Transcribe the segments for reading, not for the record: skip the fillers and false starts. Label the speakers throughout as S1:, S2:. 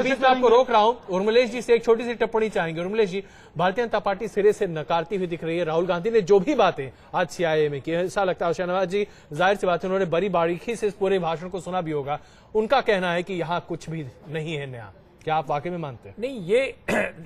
S1: बीच में आपको रोक रहा हूं, उर्मिलेश जी से एक छोटी सी टिप्पणी चाहेंगे। उर्मिलेश जी, भारतीय जनता पार्टी सिरे से नकारती हुई दिख रही है। राहुल गांधी ने जो भी बातें आज सीआईए में की, ऐसा लगता है शहनवाज जी जाहिर सी बात है उन्होंने बड़ी बारीकी से इस पूरे भाषण को सुना भी होगा, उनका कहना है कि यहाँ कुछ भी नहीं है नया। क्या आप वाकई में मानते हैं?
S2: नहीं, ये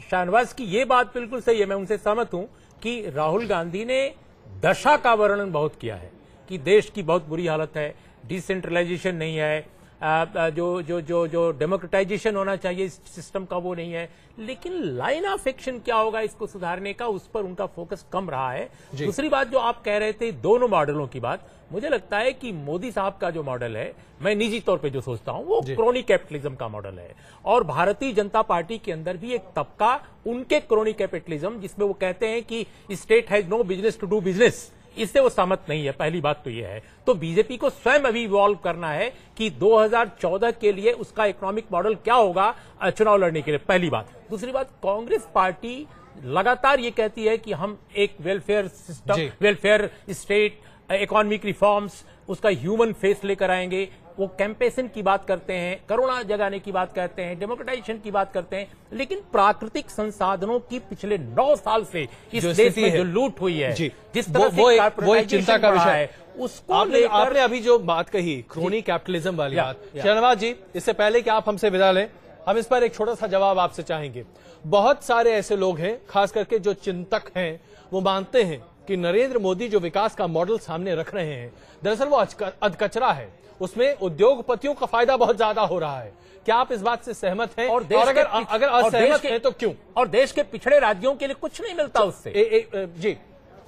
S2: शाहनवाज की ये बात बिल्कुल सही है, मैं उनसे सहमत हूं कि राहुल गांधी ने दशा का वर्णन बहुत किया है कि देश की बहुत बुरी हालत है, डिसेंट्रलाइजेशन नहीं है, जो डेमोक्रेटाइजेशन होना चाहिए इस सिस्टम का वो नहीं है, लेकिन लाइन ऑफ एक्शन क्या होगा इसको सुधारने का, उस पर उनका फोकस कम रहा है। दूसरी बात जो आप कह रहे थे दोनों मॉडलों की बात, मुझे लगता है कि मोदी साहब का जो मॉडल है, मैं निजी तौर पे जो सोचता हूं वो क्रोनी कैपिटलिज्म का मॉडल है, और भारतीय जनता पार्टी के अंदर भी एक तबका उनके क्रोनी कैपिटलिज्म जिसमें वो कहते हैं कि state has no business to do business, इससे वो सहमत नहीं है। पहली बात तो ये है, तो बीजेपी को स्वयं अभी इवॉल्व करना है कि 2014 के लिए उसका इकोनॉमिक मॉडल क्या होगा चुनाव लड़ने के लिए, पहली बात। दूसरी बात, कांग्रेस पार्टी लगातार ये कहती है कि हम एक welfare system, welfare state, economic reforms, उसका ह्यूमन फेस लेकर आएंगे। वो कैंपेशन की बात करते हैं, करुणा जगाने की बात करते हैं, डेमोक्रेटाइजेशन की बात करते हैं, लेकिन प्राकृतिक संसाधनों की पिछले 9 साल से इस देश में जो लूट हुई है, जिस तरह से
S1: वो एक चिंता का विषय है,
S2: उसको
S1: आपने अभी जो बात कही क्रोनी कैपिटलिज्म वाली बात, शहनवाज जी इससे पहले कि आप हमसे विदा लें, हम इस पर एक छोटा सा जवाब आपसे चाहेंगे। बहुत सारे ऐसे लोग हैं, खास करके जो चिंतक हैं, वो मानते हैं कि नरेंद्र मोदी जो विकास का मॉडल सामने रख रहे हैं, दरअसल वो अधकचरा है, उसमें उद्योगपतियों का फायदा बहुत ज्यादा हो रहा है। क्या आप इस बात से सहमत हैं? और अगर असहमत हैं तो क्यों?
S2: और देश के पिछड़े राज्यों के लिए कुछ नहीं मिलता उससे।
S1: जी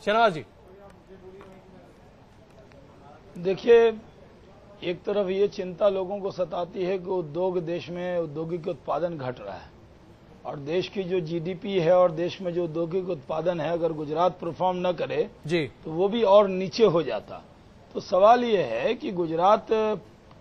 S1: शहनवाज जी,
S3: देखिए, एक तरफ ये चिंता लोगों को सताती है कि उद्योग, देश में औद्योगिक उत्पादन घट रहा है, और देश की जो जीडीपी है और देश में जो औद्योगिक उत्पादन है, अगर गुजरात परफॉर्म न करे जी तो वो भी और नीचे हो जाता। तो सवाल ये है कि गुजरात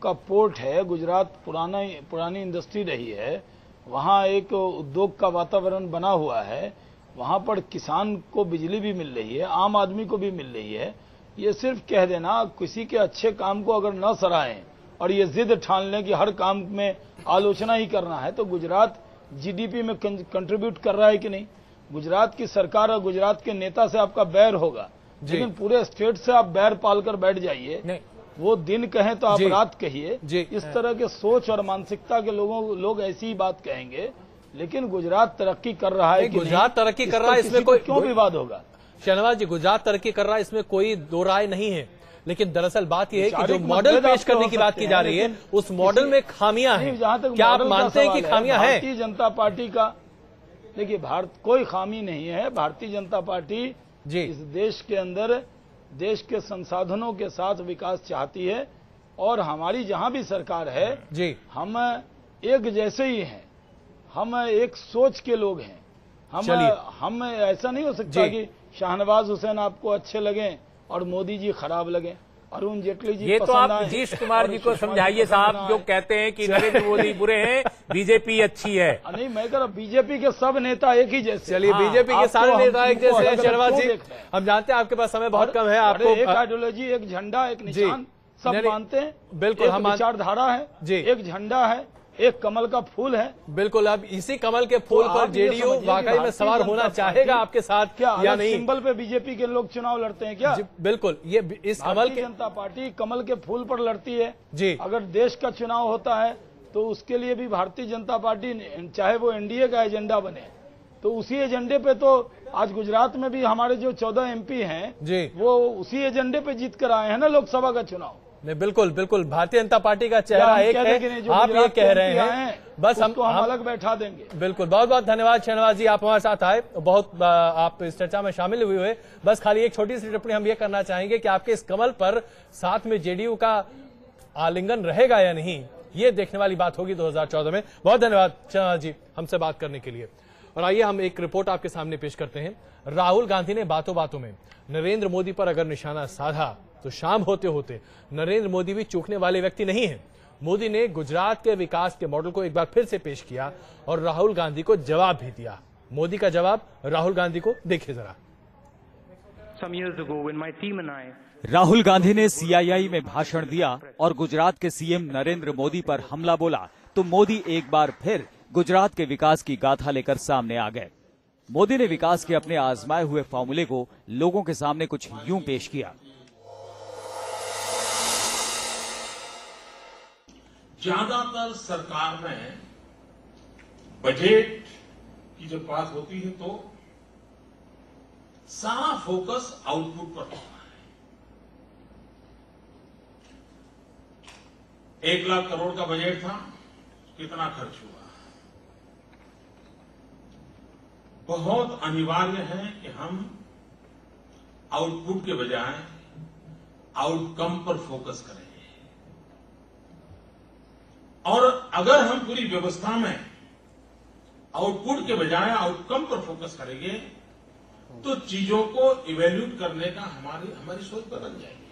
S3: का पोर्ट है, गुजरात पुरानी इंडस्ट्री रही है, वहाँ एक उद्योग का वातावरण बना हुआ है, वहाँ पर किसान को बिजली भी मिल रही है, आम आदमी को भी मिल रही है। ये सिर्फ कह देना, किसी के अच्छे काम को अगर न सराहें और ये जिद ठान लें कि हर काम में आलोचना ही करना है, तो गुजरात जीडीपी में कंट्रीब्यूट कर रहा है कि नहीं? गुजरात की सरकार और गुजरात के नेता से आपका बैर होगा, लेकिन पूरे स्टेट से आप बैर पालकर बैठ जाइए, वो दिन कहें तो आप रात कहिए। इस तरह के सोच और मानसिकता के लोग ऐसी ही बात कहेंगे, लेकिन गुजरात तरक्की कर रहा है कि
S1: गुजरात तरक्की कर रहा है, इसमें कोई
S3: क्यों विवाद होगा?
S1: शहनवाज जी, गुजरात तरक्की कर रहा है, इसमें कोई दो राय नहीं है, लेकिन दरअसल बात यह है कि जो मॉडल पेश करने की बात की जा रही है, उस मॉडल में खामियां हैं। क्या आप मानते हैं कि खामियां हैं?
S3: भारतीय जनता पार्टी का, देखिए, कोई खामी नहीं है। भारतीय जनता पार्टी इस देश के अंदर देश के संसाधनों के साथ विकास चाहती है, और हमारी जहां भी सरकार है हम एक जैसे ही हैं, हम एक सोच के लोग हैं। हम ऐसा नहीं हो सकता कि शाहनवाज हुसैन आपको अच्छे लगें और मोदी जी खराब लगें, अरुण जेटली जी
S2: ये तो आप नीतीश कुमार जी को समझाइए साहब, जो कहते हैं कि नरेंद्र मोदी बुरे हैं, बीजेपी अच्छी है।
S3: नहीं, मैं कह रहा बीजेपी के सब नेता एक ही जैसे।
S1: चलिए, बीजेपी के सारे नेता एक जैसे हैं। शहनवाज जी, हम जानते हैं आपके पास समय बहुत कम है, आपको
S3: एक आइडियोलॉजी, एक झंडा, एक निशान सब मानते हैं।
S1: बिल्कुल,
S3: हम विचारधारा है, एक झंडा है, एक कमल का फूल है।
S1: बिल्कुल, अब इसी कमल के फूल पर जेडीयू वाकई में सवार होना चाहेगा आपके साथ क्या या नहीं?
S3: सिंबल पे बीजेपी के लोग चुनाव लड़ते हैं क्या?
S1: बिल्कुल, ये इस
S3: भारतीय जनता पार्टी कमल के फूल पर लड़ती है जी। अगर देश का चुनाव होता है तो उसके लिए भी भारतीय जनता पार्टी, चाहे वो एनडीए का एजेंडा बने, तो उसी एजेंडे पे तो आज गुजरात में भी हमारे जो 14 एमपी हैं जी, वो उसी एजेंडे पे जीत कर आए हैं ना लोकसभा का चुनाव।
S1: नहीं, बिल्कुल बिल्कुल, भारतीय जनता पार्टी का चेहरा एक है, आप ये कह रहे हैं, बस हम
S3: अलग बैठा देंगे।
S1: बिल्कुल, बहुत बहुत धन्यवाद शहनवाज जी, आप हमारे साथ आए, बहुत आप इस चर्चा में शामिल हुए। बस खाली एक छोटी सी टिप्पणी हम ये करना चाहेंगे कि आपके इस कमल पर साथ में जेडीयू का आलिंगन रहेगा या नहीं, ये देखने वाली बात होगी 2014 में। बहुत धन्यवाद शहनवाज जी हमसे बात करने के लिए। और आइए हम एक रिपोर्ट आपके सामने पेश करते हैं। राहुल गांधी ने बातों बातों में नरेंद्र मोदी पर अगर निशाना साधा तो शाम होते होते नरेंद्र मोदी भी चूकने वाले व्यक्ति नहीं है। मोदी ने गुजरात के विकास के मॉडल को एक बार फिर से पेश किया और राहुल गांधी को जवाब भी दिया। मोदी का जवाब राहुल गांधी को देखिए जरा।
S4: राहुल गांधी ने सीआईआई में भाषण दिया और गुजरात के सीएम नरेंद्र मोदी पर हमला बोला तो मोदी एक बार फिर गुजरात के विकास की गाथा लेकर सामने आ गए। मोदी ने विकास के अपने आजमाए हुए फॉर्मूले को लोगों के सामने कुछ यूं पेश किया।
S5: ज्यादातर सरकार में बजट की जब बात होती है तो सारा फोकस आउटपुट पर होता है। 1 लाख करोड़ का बजट था, कितना खर्च हुआ? बहुत अनिवार्य है कि हम आउटपुट के बजाय आउटकम पर फोकस करें। और अगर हम पूरी व्यवस्था में आउटपुट के बजाय आउटकम पर फोकस करेंगे तो चीजों को इवैल्यूएट करने का हमारी सोच बदल जाएगी।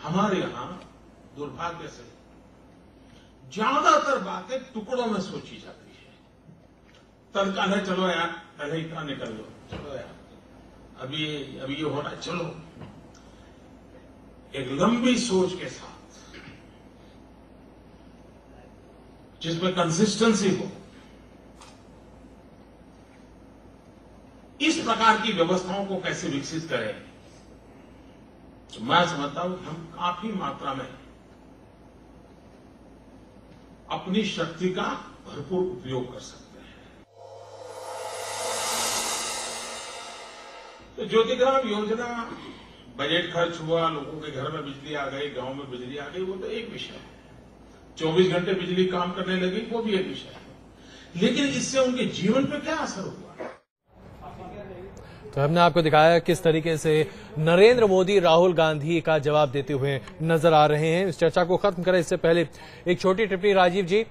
S5: हमारे यहां दुर्भाग्य से ज्यादातर बातें टुकड़ों में सोची जाती है। तर्क है, चलो यार पहले इतना निकल लो, चलो यार अभी ये हो रहा है, चलो। एक लंबी सोच के साथ जिसमें कंसिस्टेंसी हो, इस प्रकार की व्यवस्थाओं को कैसे विकसित करें, तो मैं समझता हूं हम काफी मात्रा में अपनी शक्ति का भरपूर उपयोग कर सकते हैं। तो ज्योतिग्राम योजना, बजट खर्च हुआ, लोगों के घर में बिजली आ गई, गांव में बिजली आ गई, वो तो एक विषय है। 24 घंटे बिजली काम करने लगी, वो भी एक विषय है। लेकिन इससे उनके जीवन पर क्या असर हुआ?
S1: तो हमने आपको दिखाया किस तरीके से नरेंद्र मोदी राहुल गांधी का जवाब देते हुए नजर आ रहे हैं। इस चर्चा को खत्म करें इससे पहले एक छोटी टिप्पणी। राजीव जी,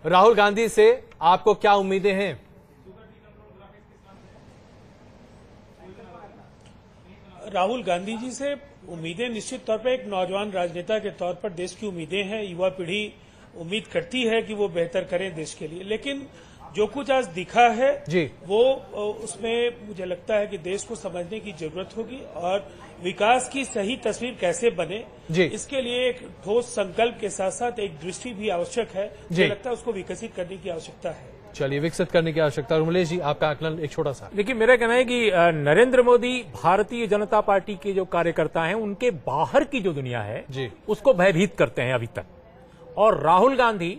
S1: राहुल गांधी से आपको क्या उम्मीदें हैं?
S6: राहुल गांधी जी से उम्मीदें निश्चित तौर पर एक नौजवान राजनेता के तौर पर देश की उम्मीदें हैं। युवा पीढ़ी उम्मीद करती है कि वो बेहतर करें देश के लिए, लेकिन जो कुछ आज दिखा है
S1: जी,
S6: वो उसमें मुझे लगता है कि देश को समझने की जरूरत होगी और विकास की सही तस्वीर कैसे बने
S1: जी,
S6: इसके लिए एक ठोस संकल्प के साथ साथ एक दृष्टि भी आवश्यक है। मुझे लगता है उसको विकसित करने की आवश्यकता है।
S1: चलिए, विकसित करने की आवश्यकता। उमलेश जी, आपका आकलन एक छोटा सा।
S2: देखिए, मेरा कहना है कि नरेंद्र मोदी भारतीय जनता पार्टी के जो कार्यकर्ता हैं उनके बाहर की जो दुनिया है
S1: जी,
S2: उसको भयभीत करते हैं अभी तक, और राहुल गांधी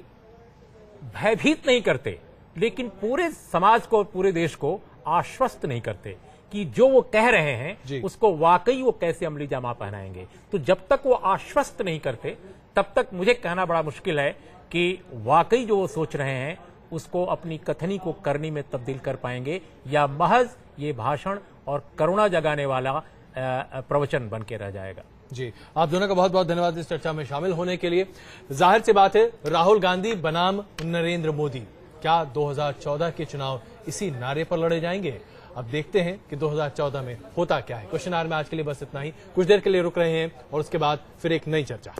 S2: भयभीत नहीं करते लेकिन पूरे समाज को, पूरे देश को आश्वस्त नहीं करते कि जो वो कह रहे हैं उसको वाकई वो कैसे अमली जामा पहनाएंगे। तो जब तक वो आश्वस्त नहीं करते तब तक मुझे कहना बड़ा मुश्किल है कि वाकई जो वो सोच रहे हैं उसको अपनी कथनी को करनी में तब्दील कर पाएंगे या महज ये भाषण और करुणा जगाने वाला प्रवचन बन के रह जाएगा।
S1: जी, आप दोनों का बहुत बहुत धन्यवाद इस चर्चा में शामिल होने के लिए। जाहिर सी बात है, राहुल गांधी बनाम नरेंद्र मोदी, क्या 2014 के चुनाव इसी नारे पर लड़े जाएंगे? अब देखते हैं कि 2014 में होता क्या है। क्वेश्चन आवर में आज के लिए बस इतना ही। कुछ देर के लिए रुक रहे हैं और उसके बाद फिर एक नई चर्चा।